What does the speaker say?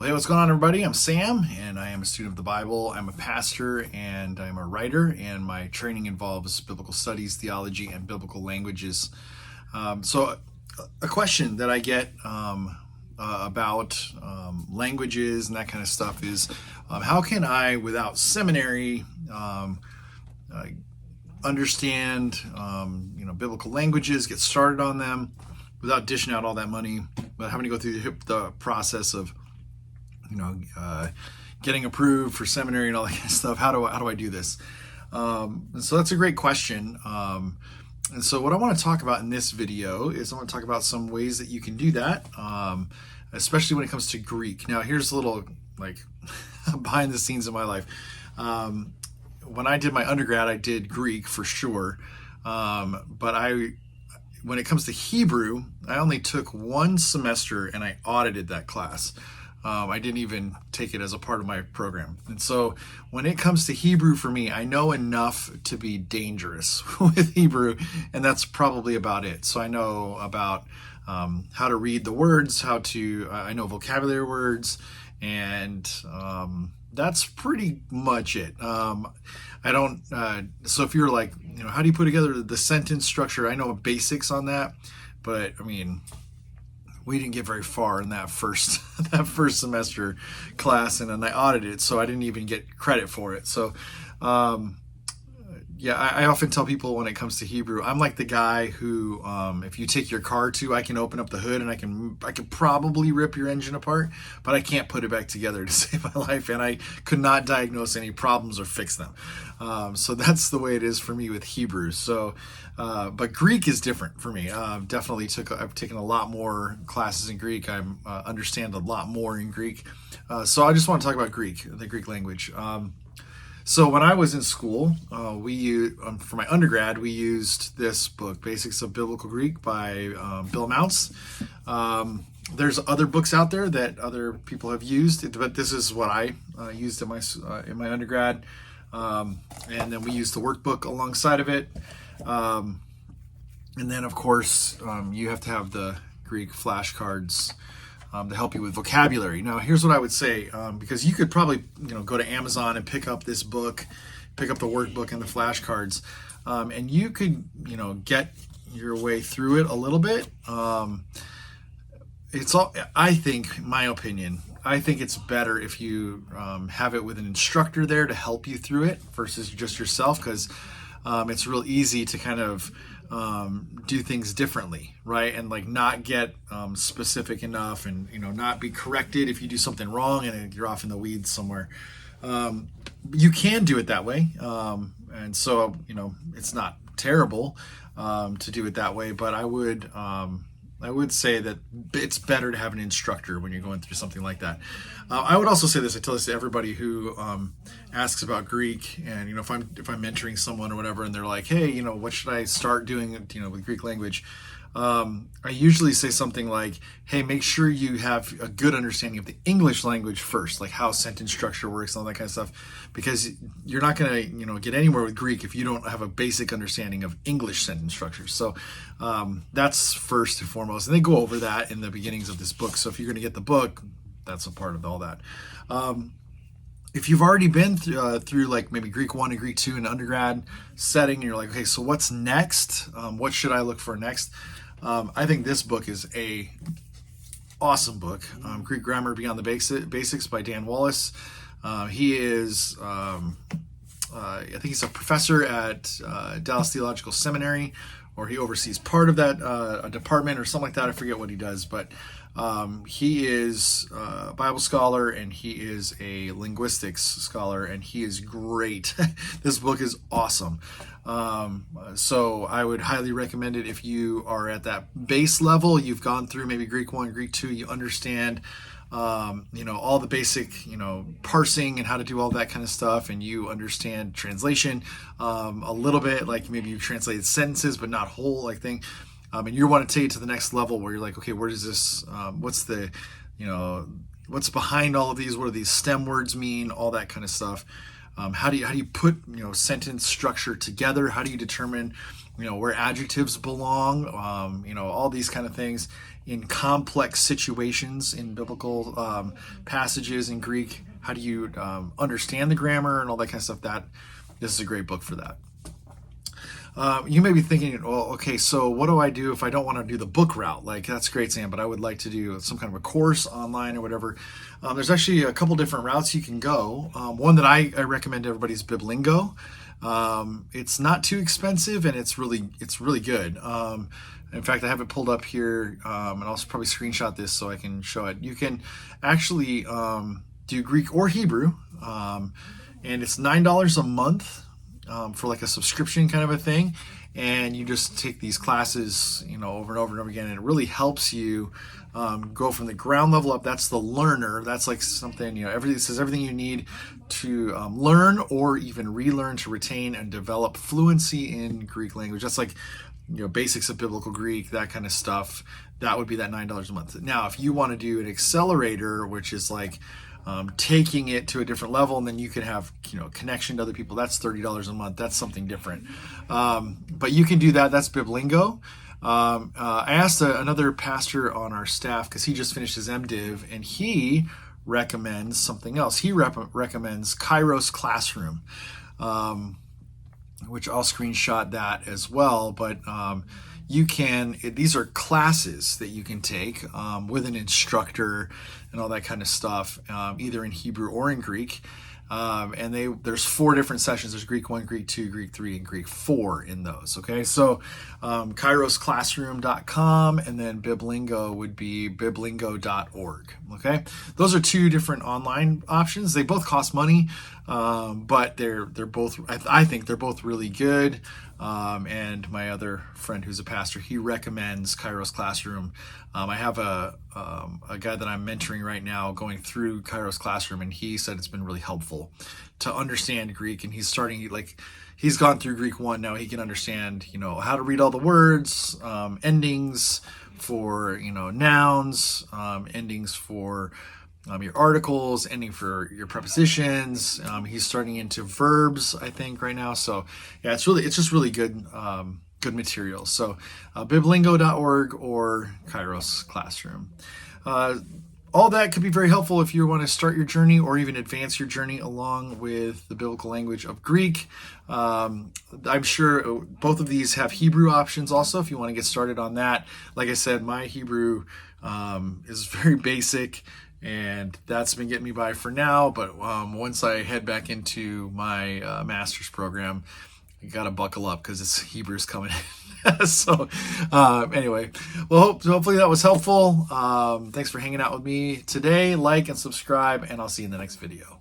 Well, hey, what's going on, everybody? I'm Sam, and I am a student of the Bible. I'm a pastor, and I'm a writer, and my training involves biblical studies, theology, and biblical languages. So, a question that I get about languages and that kind of stuff is, how can I, without seminary, uh, understand, biblical languages, get started on them, without dishing out all that money, but having to go through the process of getting approved for seminary and all that kind of stuff. How do I do this? And so that's a great question. And so what I want to talk about in this video is I want to talk about some ways that you can do that, especially when it comes to Greek. Now, here's a little behind the scenes of my life. When I did my undergrad, I did Greek for sure, but when it comes to Hebrew, I only took one semester and I audited that class. I didn't even take it as a part of my program. And so when it comes to Hebrew for me, I know enough to be dangerous with Hebrew, and that's probably about it. So I know about how to read the words, I know vocabulary words, and that's pretty much it. I don't, so if you're like, how do you put together the sentence structure? I know basics on that, but I mean, we didn't get very far in that first semester class, and then I audited it, so I didn't even get credit for it. So I often tell people when it comes to Hebrew, I'm like the guy who, if you take your car to, I can open up the hood and I can probably rip your engine apart, but I can't put it back together to save my life, and I could not diagnose any problems or fix them. So that's the way it is for me with Hebrew. So, but Greek is different for me. I've taken a lot more classes in Greek. I understand a lot more in Greek. So I just want to talk about the Greek language. So when I was in school, for my undergrad, we used this book, Basics of Biblical Greek by Bill Mounce. There's other books out there that other people have used, but this is what I used in my undergrad. And then we used the workbook alongside of it. And then, of course, you have to have the Greek flashcards to help you with vocabulary. Now, here's what I would say, because you could probably, go to Amazon and pick up this book, pick up the workbook and the flashcards, and you could, get your way through it a little bit. I think, my opinion, I think it's better if you have it with an instructor there to help you through it versus just yourself, because it's real easy to kind of do things differently, right? And not get specific enough, and not be corrected if you do something wrong and you're off in the weeds somewhere. You can do it that way, and so it's not terrible to do it that way, but I would say that it's better to have an instructor when you're going through something like that. I would also say this. I tell this to everybody who asks about Greek, and if I'm mentoring someone or whatever, and they're like, "Hey, what should I start doing? With Greek language?" I usually say something like, "Hey, make sure you have a good understanding of the English language first, like how sentence structure works and all that kind of stuff, because you're not going to get anywhere with Greek if you don't have a basic understanding of English sentence structure." So that's first and foremost, and they go over that in the beginnings of this book. So if you're going to get the book, that's a part of all that. If you've already been through maybe Greek 1 and Greek 2 in undergrad setting, and you're like, okay, so what's next? What should I look for next? I think this book is a awesome book, Greek Grammar Beyond the Basics by Dan Wallace. He is, I think he's a professor at Dallas Theological Seminary, or he oversees part of that a department or something like that. I forget what he does, but he is a Bible scholar, and he is a linguistics scholar, and he is great. This book is awesome. So I would highly recommend it if you are at that base level. You've gone through maybe Greek 1, Greek 2, you understand all the basic, parsing and how to do all that kind of stuff, and you understand translation a little bit, like maybe you've translated sentences but not whole thing. And you want to take it to the next level where you're like, okay, where does this, what's the, what's behind all of these? What do these stem words mean? All that kind of stuff. How do you put, sentence structure together? How do you determine, where adjectives belong? All these kind of things. in complex situations in biblical passages in Greek. How do you understand the grammar and all that kind of stuff? This is a great book for that. You may be thinking, well, okay, so what do I do if I don't want to do the book route? Like, that's great, Sam, but I would like to do some kind of a course online or whatever. There's actually a couple different routes you can go. One that I recommend to everybody is Biblingo. It's not too expensive, and it's really good. In fact, I have it pulled up here, and I'll probably screenshot this so I can show it. You can actually do Greek or Hebrew, and it's $9 a month. For like a subscription kind of a thing, and you just take these classes, over and over and over again, and it really helps you go from the ground level up. That's the learner. That's like something, everything. It says everything you need to learn or even relearn to retain and develop fluency in Greek language. That's like, basics of biblical Greek, that kind of stuff. That would be that $9 a month. Now, if you want to do an accelerator, which is like taking it to a different level, and then you can have connection to other people, that's $30 a month. That's something different, but you can do that. That's Biblingo. I asked another pastor on our staff, because he just finished his MDiv, and he recommends something else. He recommends Kairos Classroom, which I'll screenshot that as well. But these are classes that you can take with an instructor and all that kind of stuff, either in Hebrew or in Greek. And there's 4 different sessions. There's Greek 1, Greek 2, Greek 3, and Greek 4 in those. Okay, so kairosclassroom.com, and then Biblingo would be biblingo.org. Okay, those are 2 different online options. They both cost money, but they're both, I think they're both really good. And my other friend who's a pastor, he recommends Kairos Classroom. I have a guy that I'm mentoring right now going through Kairos Classroom, and he said it's been really helpful to understand Greek. And he's gone through Greek 1 now. He can understand, how to read all the words, endings for, nouns, endings for your articles, ending for your prepositions. He's starting into verbs, I think, right now. So yeah, it's just really good, good material. So biblingo.org or Kairos Classroom. All that could be very helpful if you want to start your journey or even advance your journey along with the biblical language of Greek. I'm sure both of these have Hebrew options also if you want to get started on that. Like I said, my Hebrew is very basic, and that's been getting me by for now. But once I head back into my master's program, you got to buckle up, because Hebrew's coming in. So anyway, well, hopefully that was helpful. Thanks for hanging out with me today. Like and subscribe, and I'll see you in the next video.